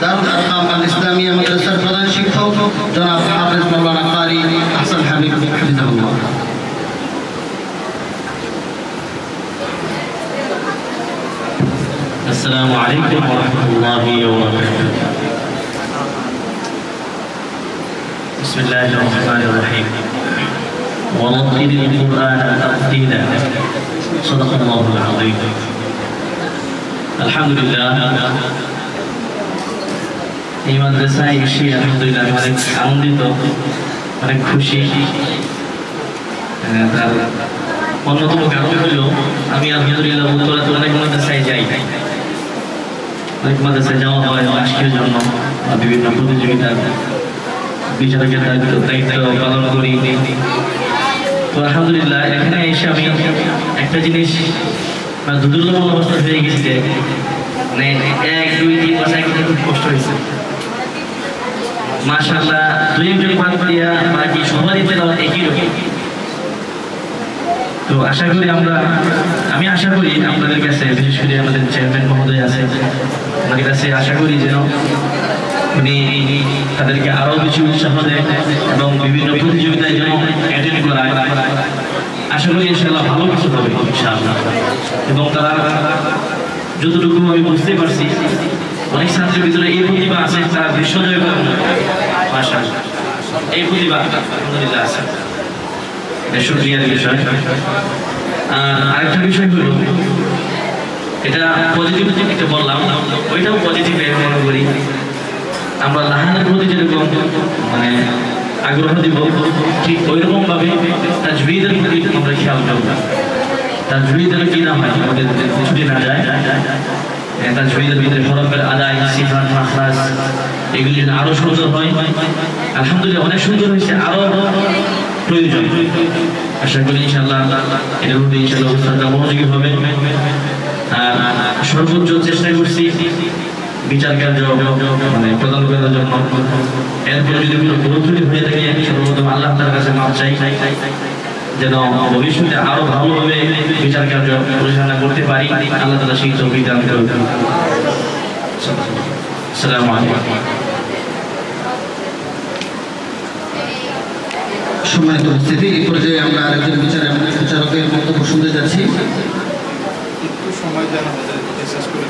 দারুল আরকাম আল ইসলামিয়া মাদ্রাসার প্রধান শিক্ষক জনাব হাফেজ মাওলানা কারি আহসান হাবিব হাফিজাহুল্লাহ। السلام عليكم ورحمة الله وبركاته. بسم الله الرحمن الرحيم. ورتل القرآن ترتيلا. صدق الله العظيم. الحمد لله. এই মাদ্রাসায় এসে আলহামদুলিল্লাহ আমি অনেক আনন্দিত, অনেক খুশি। তার অন্যতম কারণ হলো আমি আলহামদুলিল্লাহ উত্তরাতে অনেক মাদ্রাসায় যাই, অনেক মাদ্রাসায় যাওয়া হয় আজকের জন্য বিভিন্ন প্রতিযোগিতার বিচারকের দায়িত্ব পালন করি। তো আলহামদুলিল্লাহ এখানে এসে আমি একটা জিনিস দুর্লভ অবস্থা হয়ে গেছে, মানে 1, 2, 3 বছর খুব কষ্ট হয়েছে। মাশাআল্লাহ 2 বাদ দিয়া বাকি সবারই তেলাওয়াত একই রকম। তো আশা করি আমি আশা করি আপনাদের কাছে, বিশেষ করে আমাদের চেয়ারম্যান মহোদয় আছে, ওনার কাছে আশা করি যেন উনি তাদেরকে আরও বেশি উৎসাহ দেয় এবং বিভিন্ন প্রতিযোগিতায় যেন অ্যাটেন্ড করায়। আশা করি ইনশাআল্লাহ ভালো কিছু হবে ইনশাআল্লাহ। এবং তারা যতটুকু আমি বুঝতে পারছি অনেক ছাত্রের ভিতরে এই প্রতিভা আছে, তারা বিশ্বজয় করেন মাশাআল্লাহ, এই প্রতিভা আলহামদুলিল্লাহ আছে, এটা শুকরিয়ার বিষয়। আরেকটা বিষয় হলো এটা পজিটিভ একটা বললাম, ওইটাও পজিটিভ মনে করি। আমরা লাহানের প্রতি যেরকম মানে আগ্রহ দিব, ঠিক ওইরকম ভাবে তাজবীদের প্রতি আমরা খেয়াল করব। তাজবীদের কি না হয় আমাদের ছুটি না যায়, তাজবীদের ভিতরে হরফের আদায়, সিফাত, মাখরাজ এগুলি যেন আরো সুন্দর হয়। আলহামদুলিল্লাহ অনেক সুন্দর হয়েছে, আরো প্রয়োজন। আশা করি ইনশাআল্লাহ এর মধ্যে ইনশাআল্লাহ উস্তাদরা মনোযোগী হবে। আর সর্বোচ্চ চেষ্টা করছি বিচার কার্য মানে প্রদান করার জন্য। এরপরে যদি কোনো ভুল ত্রুটি হয়ে থাকে সর্বপ্রথম আল্লাহ তাআলার কাছে মাপ চাই, যেন ভবিষ্যতে আরো ভালোভাবে বিচার কার্য পরিচালনা করতে পারি। আল্লাহ তাআলা সেই তৌফিক দান করুন। আসসালামু আলাইকুম। সম্মানিত উপস্থিতি, এই পর্যায়ে আমরা আরেকজন বিচারকের বক্তব্য শুনতে যাচ্ছি। একটু সময় দেন আমাদের শেষ করে।